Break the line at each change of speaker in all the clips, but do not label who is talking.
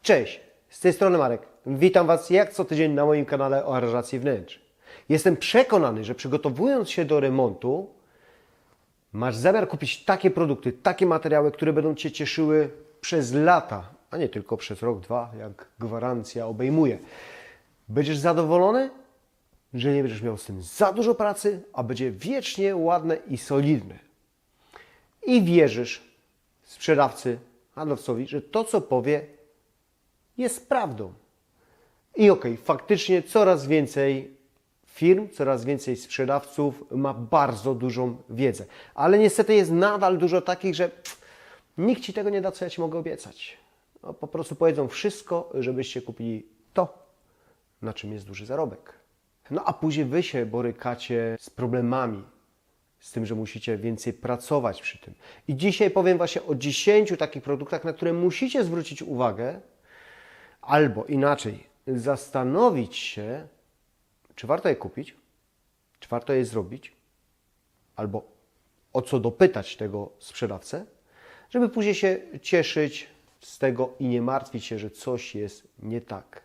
Cześć, z tej strony Marek. Witam Was jak co tydzień na moim kanale o aranżacji wnętrz. Jestem przekonany, że przygotowując się do remontu, masz zamiar kupić takie produkty, takie materiały, które będą Cię cieszyły przez lata, a nie tylko przez rok, dwa, jak gwarancja obejmuje. Będziesz zadowolony, że nie będziesz miał z tym za dużo pracy, a będzie wiecznie ładne i solidne. I wierzysz sprzedawcy, handlowcowi, że to, co powie, jest prawdą. I faktycznie coraz więcej firm, coraz więcej sprzedawców ma bardzo dużą wiedzę. Ale niestety jest nadal dużo takich, że nikt Ci tego nie da, co ja Ci mogę obiecać. No, po prostu powiedzą wszystko, żebyście kupili to, na czym jest duży zarobek. No a później Wy się borykacie z problemami, z tym, że musicie więcej pracować przy tym. I dzisiaj powiem właśnie o 10 takich produktach, na które musicie zwrócić uwagę, albo inaczej, zastanowić się, czy warto je kupić, czy warto je zrobić, albo o co dopytać tego sprzedawcę, żeby później się cieszyć z tego i nie martwić się, że coś jest nie tak.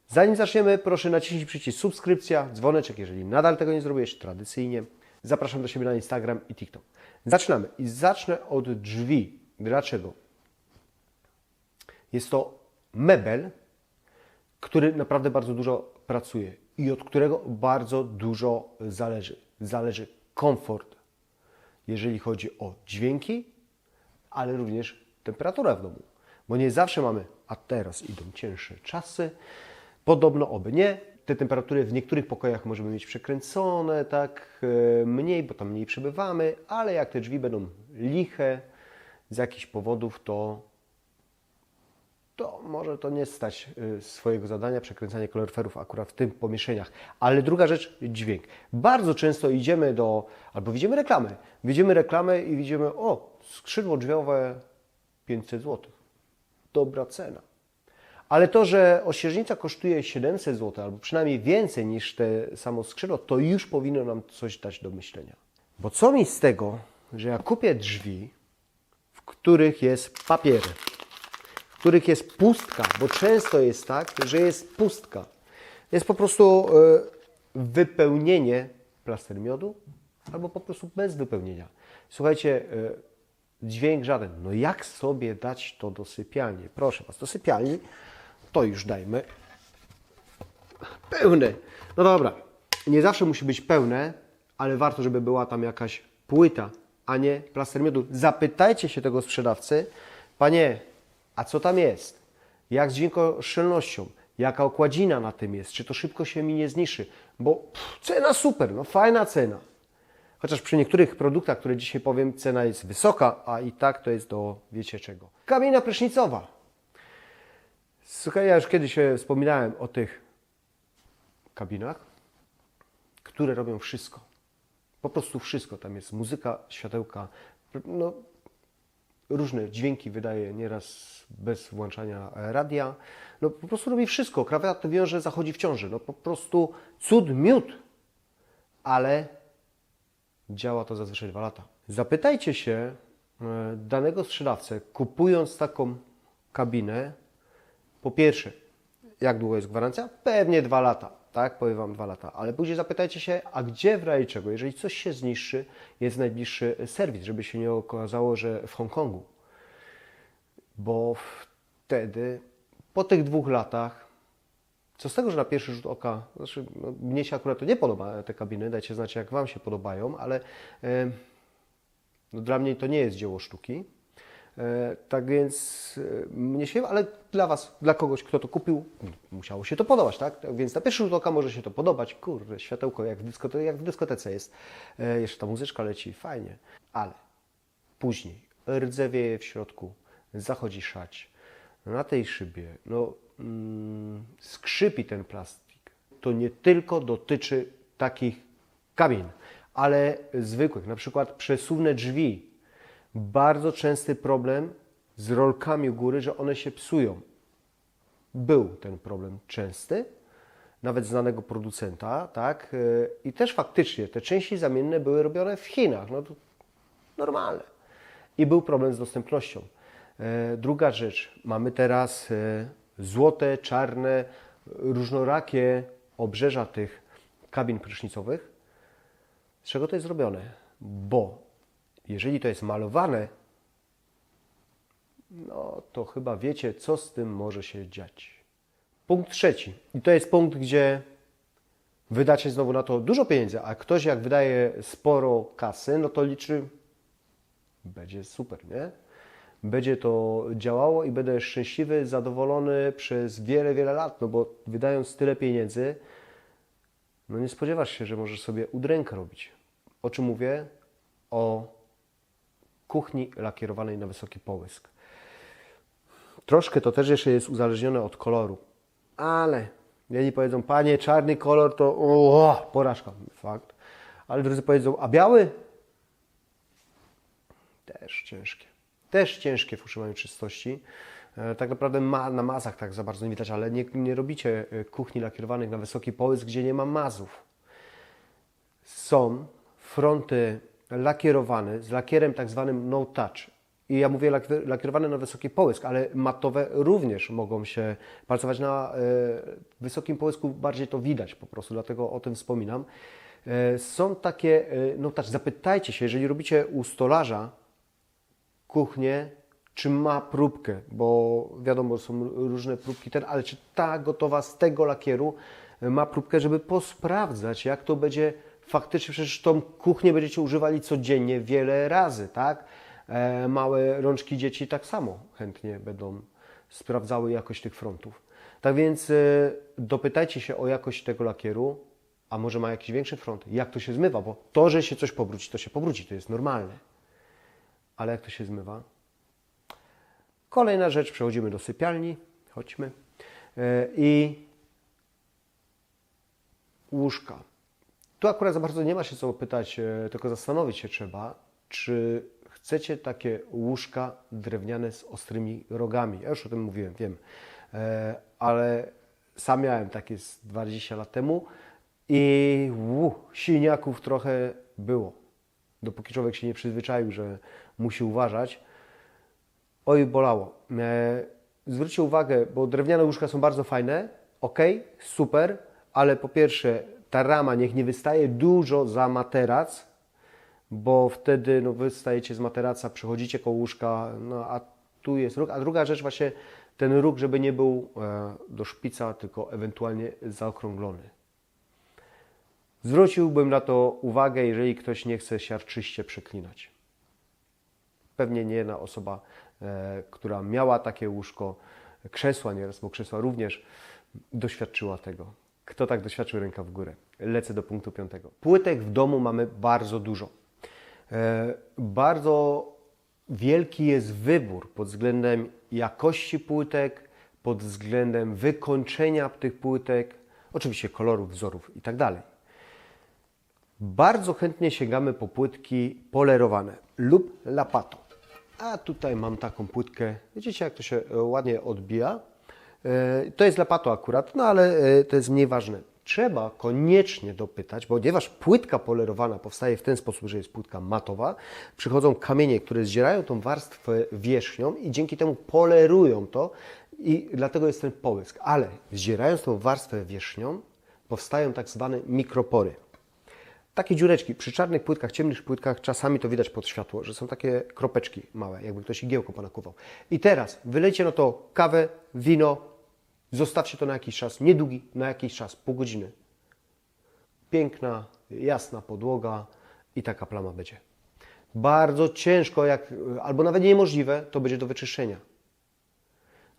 Zanim zaczniemy, proszę naciśnij przycisk subskrypcja, dzwoneczek, jeżeli nadal tego nie zrobiłeś, tradycyjnie. Zapraszam do siebie na Instagram i TikTok. Zaczynamy i zacznę od drzwi. Dlaczego? Jest to mebel, który naprawdę bardzo dużo pracuje i od którego bardzo dużo zależy. Zależy komfort, jeżeli chodzi o dźwięki, ale również temperatura w domu. Bo nie zawsze mamy, a teraz idą cięższe czasy, podobno oby nie. Te temperatury w niektórych pokojach możemy mieć przekręcone, tak mniej, bo tam mniej przebywamy, ale jak te drzwi będą liche z jakichś powodów, to może to nie stać swojego zadania, przekręcanie kaloryferów akurat w tym pomieszczeniach. Ale druga rzecz, dźwięk. Bardzo często idziemy albo widzimy reklamę. Widzimy reklamę i widzimy, skrzydło drzwiowe 500 zł. Dobra cena. Ale to, że ościeżnica kosztuje 700 zł, albo przynajmniej więcej niż te samo skrzydło, to już powinno nam coś dać do myślenia. Bo co mi z tego, że ja kupię drzwi, w których jest papier, w których jest pustka, bo często jest tak, że jest pustka. Jest po prostu wypełnienie plaster miodu, albo po prostu bez wypełnienia. Słuchajcie, dźwięk żaden. No jak sobie dać to do sypialni? Proszę Was, do sypialni to już dajmy pełne. No dobra, nie zawsze musi być pełne, ale warto, żeby była tam jakaś płyta, a nie plaster miodu. Zapytajcie się tego sprzedawcy, panie, a co tam jest? Jak z dźwiękoszczelnością? Jaka okładzina na tym jest? Czy to szybko się mi nie zniszczy? Bo cena super, no fajna cena. Chociaż przy niektórych produktach, które dzisiaj powiem, cena jest wysoka, a i tak to jest do wiecie czego. Kabina prysznicowa. Słuchaj, ja już kiedyś wspominałem o tych kabinach, które robią wszystko. Po prostu wszystko. Tam jest muzyka, światełka, no, różne dźwięki wydaje nieraz bez włączania radia. No po prostu robi wszystko. Krawat wiąże, zachodzi w ciąży. No po prostu cud miód. Ale działa to zazwyczaj 2 lata. Zapytajcie się danego sprzedawcę, kupując taką kabinę, po pierwsze, jak długo jest gwarancja? Pewnie 2 lata, tak? Powiem Wam 2 lata. Ale później zapytajcie się, a gdzie w razie czego, jeżeli coś się zniszczy, jest najbliższy serwis, żeby się nie okazało, że w Hongkongu. Bo wtedy, po tych 2 latach, co z tego, że na pierwszy rzut oka, znaczy, mnie się akurat to nie podoba, te kabiny, dajcie znać, jak Wam się podobają, ale dla mnie to nie jest dzieło sztuki. Tak więc mnie się, ale dla Was, dla kogoś, kto to kupił, musiało się to podobać, tak? Więc na pierwszy rzut oka może się to podobać. Kurde, światełko jak w dyskotece jest. Jeszcze ta muzyczka leci, fajnie. Ale później rdzewieje w środku, zachodzi szać. Na tej szybie, skrzypi ten plastik. To nie tylko dotyczy takich kabin, ale zwykłych, na przykład przesuwne drzwi. Bardzo częsty problem z rolkami u góry, że one się psują. Był ten problem częsty, nawet znanego producenta, tak? I też faktycznie te części zamienne były robione w Chinach. No to normalne. I był problem z dostępnością. Druga rzecz, mamy teraz złote, czarne, różnorakie obrzeża tych kabin prysznicowych. Z czego to jest zrobione? Bo jeżeli to jest malowane, no to chyba wiecie, co z tym może się dziać. Punkt trzeci. I to jest punkt, gdzie wydacie znowu na to dużo pieniędzy, a ktoś jak wydaje sporo kasy, no to liczy, będzie super, nie? Będzie to działało i będę szczęśliwy, zadowolony przez wiele, wiele lat, no bo wydając tyle pieniędzy, no nie spodziewasz się, że możesz sobie udrękę robić. O czym mówię? O kuchni lakierowanej na wysoki połysk. Troszkę to też jeszcze jest uzależnione od koloru, ale jedni powiedzą, panie, czarny kolor to porażka, fakt. Ale drudzy powiedzą, a biały? Też ciężkie. Też ciężkie w utrzymaniu czystości. Tak naprawdę na mazach tak za bardzo nie widać, ale nie robicie kuchni lakierowanych na wysoki połysk, gdzie nie ma mazów. Są fronty lakierowane z lakierem tak zwanym no touch. I ja mówię lakierowane na wysoki połysk, ale matowe również mogą się pracować na wysokim połysku, bardziej to widać po prostu, dlatego o tym wspominam. Są takie no touch. Zapytajcie się, jeżeli robicie u stolarza kuchnię, czy ma próbkę, bo wiadomo, są różne próbki, ale czy ta gotowa z tego lakieru ma próbkę, żeby posprawdzać, jak to będzie faktycznie, przecież tą kuchnię będziecie używali codziennie wiele razy, tak? Małe rączki dzieci tak samo chętnie będą sprawdzały jakość tych frontów. Tak więc dopytajcie się o jakość tego lakieru, a może ma jakiś większy front, jak to się zmywa, bo to, że się coś pobruci, to się pobruci, to jest normalne. Ale jak to się zmywa? Kolejna rzecz, przechodzimy do sypialni, chodźmy. I łóżka. Tu akurat za bardzo nie ma się co pytać, tylko zastanowić się trzeba, czy chcecie takie łóżka drewniane z ostrymi rogami. Ja już o tym mówiłem, wiem, ale sam miałem takie z 20 lat temu i siniaków trochę było. Dopóki człowiek się nie przyzwyczaił, że musi uważać. Oj, bolało. Zwróćcie uwagę, bo drewniane łóżka są bardzo fajne, ok, super, ale po pierwsze ta rama niech nie wystaje dużo za materac, bo wtedy no, wy stajecie z materaca, przechodzicie koło łóżka, no a tu jest róg. A druga rzecz właśnie ten róg, żeby nie był do szpica, tylko ewentualnie zaokrąglony. Zwróciłbym na to uwagę, jeżeli ktoś nie chce siarczyście przeklinać. Pewnie nie jedna osoba, która miała takie łóżko, krzesła nieraz, bo krzesła również doświadczyła tego. Kto tak doświadczył, ręka w górę. Lecę do punktu 5. Płytek w domu mamy bardzo dużo. Bardzo wielki jest wybór pod względem jakości płytek, pod względem wykończenia tych płytek, oczywiście kolorów, wzorów itd. Bardzo chętnie sięgamy po płytki polerowane lub lapato. A tutaj mam taką płytkę, widzicie jak to się ładnie odbija. To jest lapato akurat, no ale to jest mniej ważne. Trzeba koniecznie dopytać, ponieważ płytka polerowana powstaje w ten sposób, że jest płytka matowa. Przychodzą kamienie, które zdzierają tą warstwę wierzchnią i dzięki temu polerują to i dlatego jest ten połysk. Ale zdzierając tą warstwę wierzchnią powstają tak zwane mikropory. Takie dziureczki. Przy czarnych płytkach, ciemnych płytkach czasami to widać pod światło, że są takie kropeczki małe, jakby ktoś igiełką ponakuwał. I teraz wylejcie na to kawę, wino, zostawcie to na jakiś czas, niedługi, na jakiś czas, pół godziny. Piękna, jasna podłoga i taka plama będzie. Bardzo ciężko, albo nawet niemożliwe, to będzie do wyczyszczenia.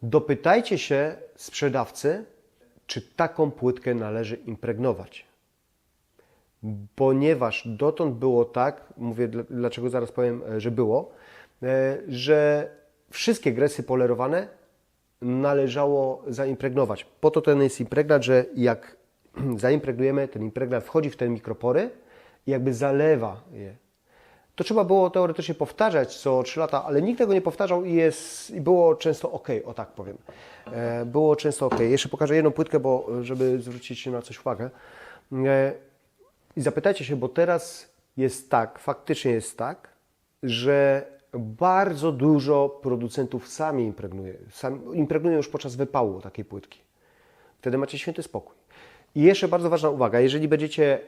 Dopytajcie się sprzedawcy, czy taką płytkę należy impregnować. Ponieważ dotąd było tak, mówię dlaczego zaraz powiem, że było, że wszystkie gresy polerowane należało zaimpregnować. Po to ten jest impregnat, że jak zaimpregnujemy, ten impregnat wchodzi w te mikropory i jakby zalewa je. To trzeba było teoretycznie powtarzać co 3 lata, ale nikt tego nie powtarzał i było często ok, o tak powiem. Było często ok. Jeszcze pokażę jedną płytkę, bo żeby zwrócić na coś uwagę. I zapytajcie się, bo teraz jest tak, faktycznie jest tak, że Bardzo dużo producentów impregnują już podczas wypału takiej płytki. Wtedy macie święty spokój. I jeszcze bardzo ważna uwaga, jeżeli będziecie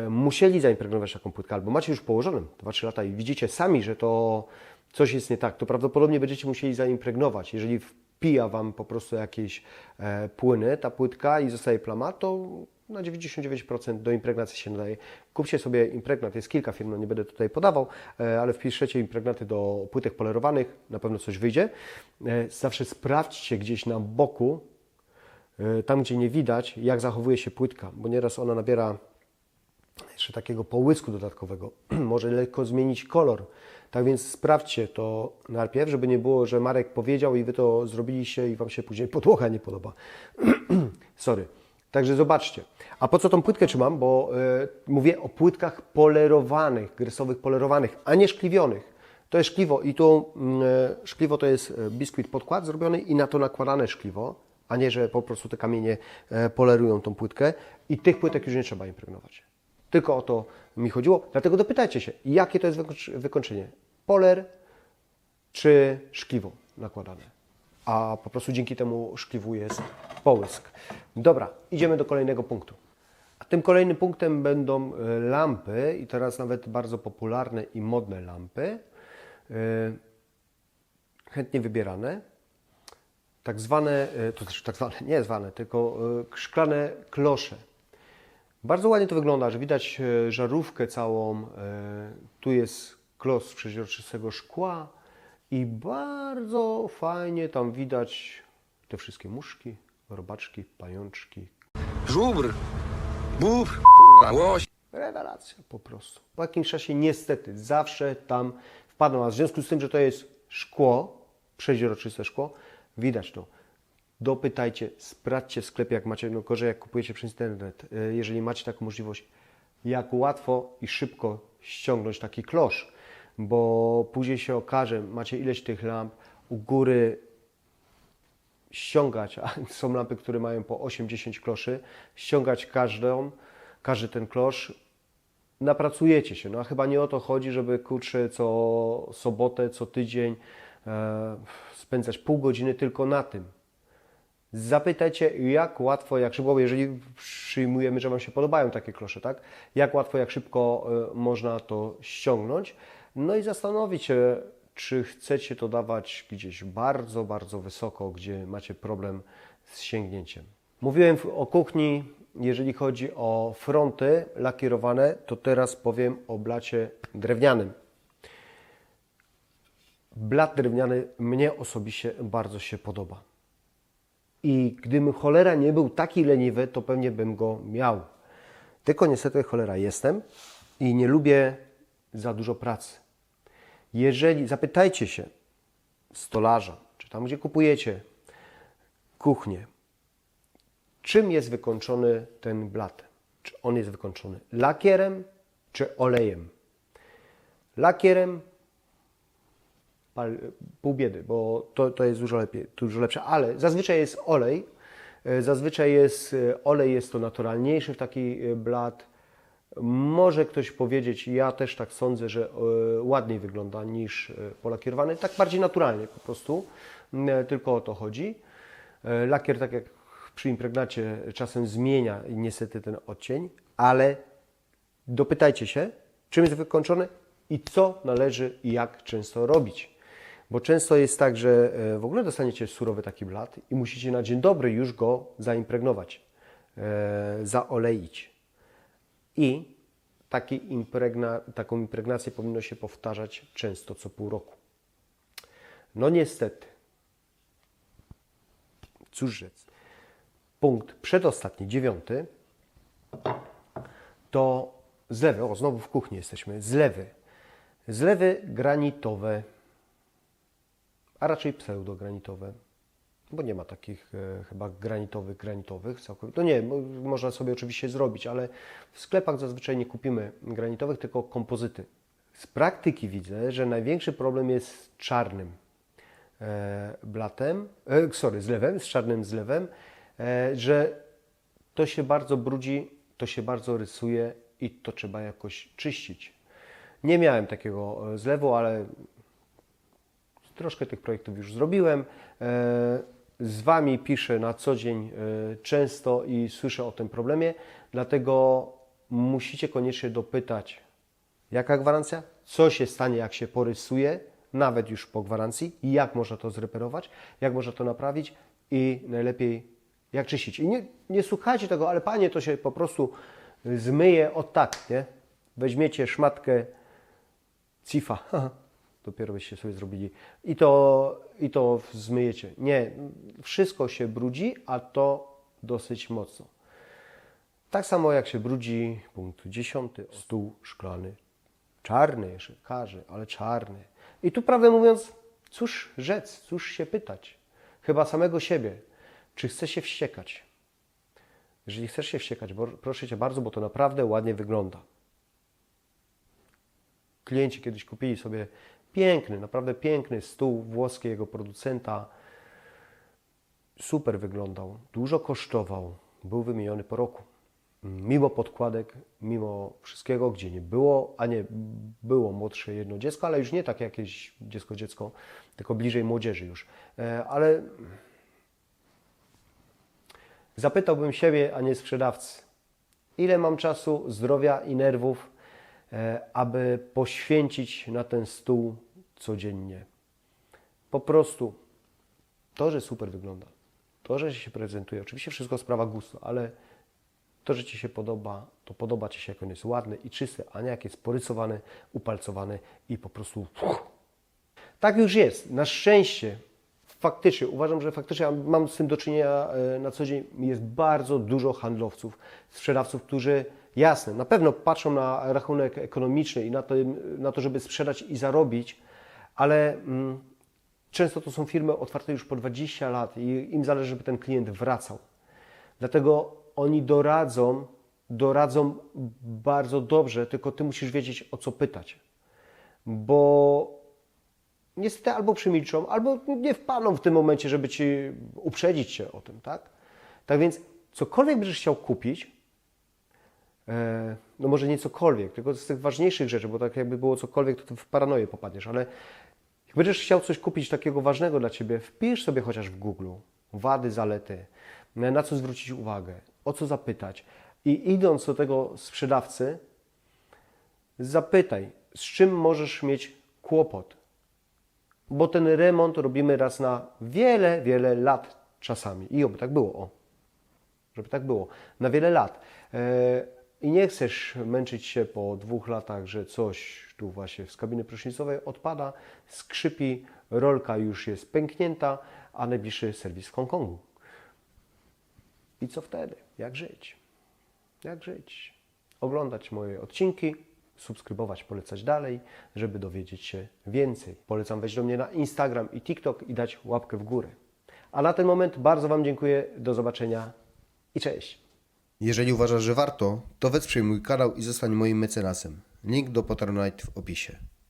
musieli zaimpregnować taką płytkę, albo macie już położoną 2-3 lata i widzicie sami, że to coś jest nie tak, to prawdopodobnie będziecie musieli zaimpregnować. Jeżeli wpija Wam po prostu jakieś płyny ta płytka i zostaje plama, to na 99% do impregnacji się nadaje. Kupcie sobie impregnat, jest kilka firm, no nie będę tutaj podawał, ale wpiszecie impregnaty do płytek polerowanych, na pewno coś wyjdzie. Zawsze sprawdźcie gdzieś na boku, tam gdzie nie widać, jak zachowuje się płytka, bo nieraz ona nabiera jeszcze takiego połysku dodatkowego, może lekko zmienić kolor. Tak więc sprawdźcie to najpierw, żeby nie było, że Marek powiedział i Wy to zrobiliście i Wam się później podłoga nie podoba. Sorry. Także zobaczcie. A po co tą płytkę trzymam? Bo mówię o płytkach polerowanych, grysowych polerowanych, a nie szkliwionych. To jest szkliwo i tu szkliwo to jest biskuit podkład zrobiony i na to nakładane szkliwo, a nie, że po prostu te kamienie polerują tą płytkę i tych płytek już nie trzeba impregnować. Tylko o to mi chodziło. Dlatego dopytajcie się, jakie to jest wykończenie? Poler czy szkliwo nakładane? A po prostu dzięki temu szkliwu jest połysk. Dobra, idziemy do kolejnego punktu. A tym kolejnym punktem będą lampy i teraz nawet bardzo popularne i modne lampy, chętnie wybierane, tak zwane, to znaczy tak zwane, nie zwane, tylko szklane klosze. Bardzo ładnie to wygląda, że widać żarówkę całą, tu jest klos z przeźroczystego szkła i bardzo fajnie tam widać te wszystkie muszki, robaczki, pajączki.
Żubr, bóbr, łoś.
Rewelacja po prostu. Po jakimś czasie niestety zawsze tam wpadną, a w związku z tym, że to jest szkło, przeźroczyste szkło, widać to. Dopytajcie, sprawdźcie w sklepie, jak macie, no gorzej jak kupujecie przez internet, jeżeli macie taką możliwość, jak łatwo i szybko ściągnąć taki klosz, bo później się okaże, macie ileś tych lamp, u góry ściągać, a są lampy, które mają po 8-10 kloszy, ściągać każdy ten klosz, napracujecie się. No a chyba nie o to chodzi, żeby kurczę co sobotę, co tydzień spędzać pół godziny tylko na tym. Zapytajcie, jak łatwo, jak szybko, jeżeli przyjmujemy, że Wam się podobają takie klosze, tak? Jak łatwo, jak szybko można to ściągnąć. No i zastanowić się, czy chcecie to dawać gdzieś bardzo, bardzo wysoko, gdzie macie problem z sięgnięciem. Mówiłem o kuchni, jeżeli chodzi o fronty lakierowane, to teraz powiem o blacie drewnianym. Blat drewniany mnie osobiście bardzo się podoba. I gdybym cholera nie był taki leniwy, to pewnie bym go miał. Tylko niestety cholera jestem i nie lubię za dużo pracy. Jeżeli zapytajcie się stolarza, czy tam gdzie kupujecie kuchnię, czym jest wykończony ten blat? Czy on jest wykończony lakierem, czy olejem? Lakierem pół biedy, bo to jest dużo lepsze, ale zazwyczaj jest olej. Jest to naturalniejszy w taki blat. Może ktoś powiedzieć, ja też tak sądzę, że ładniej wygląda niż polakierowany, tak bardziej naturalnie po prostu, tylko o to chodzi. Lakier, tak jak przy impregnacie, czasem zmienia niestety ten odcień, ale dopytajcie się, czym jest wykończony i co należy i jak często robić. Bo często jest tak, że w ogóle dostaniecie surowy taki blat i musicie na dzień dobry już go zaimpregnować, zaoleić. I taką impregnację powinno się powtarzać często, co pół roku. No niestety, cóż rzec. Punkt przedostatni, 9, to zlewy. O, znowu w kuchni jesteśmy. Zlewy. Zlewy granitowe, a raczej pseudogranitowe, bo nie ma takich chyba granitowych całkowicie. No nie, można sobie oczywiście zrobić, ale w sklepach zazwyczaj nie kupimy granitowych, tylko kompozyty. Z praktyki widzę, że największy problem jest z czarnym zlewem, z czarnym zlewem, że to się bardzo brudzi, to się bardzo rysuje i to trzeba jakoś czyścić. Nie miałem takiego zlewu, ale troszkę tych projektów już zrobiłem. Z Wami piszę na co dzień często i słyszę o tym problemie, dlatego musicie koniecznie dopytać, jaka gwarancja, co się stanie, jak się porysuje, nawet już po gwarancji, jak można to zreperować, jak można to naprawić i najlepiej jak czyścić. I nie słuchajcie tego, ale Panie, to się po prostu zmyje od tak, nie? Weźmiecie szmatkę cifa, dopiero byście sobie zrobili i to zmyjecie. Nie, wszystko się brudzi, a to dosyć mocno. Tak samo jak się brudzi, punkt 10, stół szklany. Czarny jeszcze, każe, ale czarny. I tu prawdę mówiąc, cóż rzec, cóż się pytać? Chyba samego siebie. Czy chcesz się wściekać? Jeżeli chcesz się wściekać, proszę Cię bardzo, bo to naprawdę ładnie wygląda. Klienci kiedyś kupili sobie piękny, naprawdę piękny stół włoskiego producenta. Super wyglądał, dużo kosztował, był wymieniony po roku. Mimo podkładek, mimo wszystkiego, gdzie nie było, a nie było młodsze jedno dziecko, ale już nie tak jakieś dziecko, tylko bliżej młodzieży już. Ale zapytałbym siebie, a nie sprzedawcy, ile mam czasu, zdrowia i nerwów, aby poświęcić na ten stół codziennie. Po prostu to, że super wygląda, to, że się prezentuje, oczywiście wszystko sprawa gustu, ale to, że Ci się podoba, to podoba Ci się, jak on jest ładny i czysty, a nie jak jest porysowany, upalcowany i po prostu... Tak już jest. Na szczęście, faktycznie, uważam, że faktycznie mam z tym do czynienia na co dzień. Jest bardzo dużo handlowców, sprzedawców, którzy, jasne, na pewno patrzą na rachunek ekonomiczny i na to, żeby sprzedać i zarobić, ale często to są firmy otwarte już po 20 lat i im zależy, żeby ten klient wracał. Dlatego oni doradzą bardzo dobrze, tylko Ty musisz wiedzieć, o co pytać. Bo niestety albo przemilczą, albo nie wpadną w tym momencie, żeby uprzedzić Cię o tym, tak? Tak więc cokolwiek będziesz chciał kupić, no może nie cokolwiek, tylko z tych ważniejszych rzeczy, bo tak jakby było cokolwiek, to Ty w paranoję popadniesz, ale jak będziesz chciał coś kupić takiego ważnego dla Ciebie, wpisz sobie chociaż w Google wady, zalety, na co zwrócić uwagę, o co zapytać. I idąc do tego sprzedawcy, zapytaj, z czym możesz mieć kłopot. Bo ten remont robimy raz na wiele, wiele lat czasami. I oby tak było, żeby tak było, na wiele lat. I nie chcesz męczyć się po 2 latach, że coś tu właśnie z kabiny prysznicowej odpada, skrzypi, rolka już jest pęknięta, a najbliższy serwis w Hongkongu. I co wtedy? Jak żyć? Jak żyć? Oglądać moje odcinki, subskrybować, polecać dalej, żeby dowiedzieć się więcej. Polecam wejść do mnie na Instagram i TikTok i dać łapkę w górę. A na ten moment bardzo Wam dziękuję, do zobaczenia i cześć.
Jeżeli uważasz, że warto, to wesprzyj mój kanał i zostań moim mecenasem. Link do Patronite w opisie.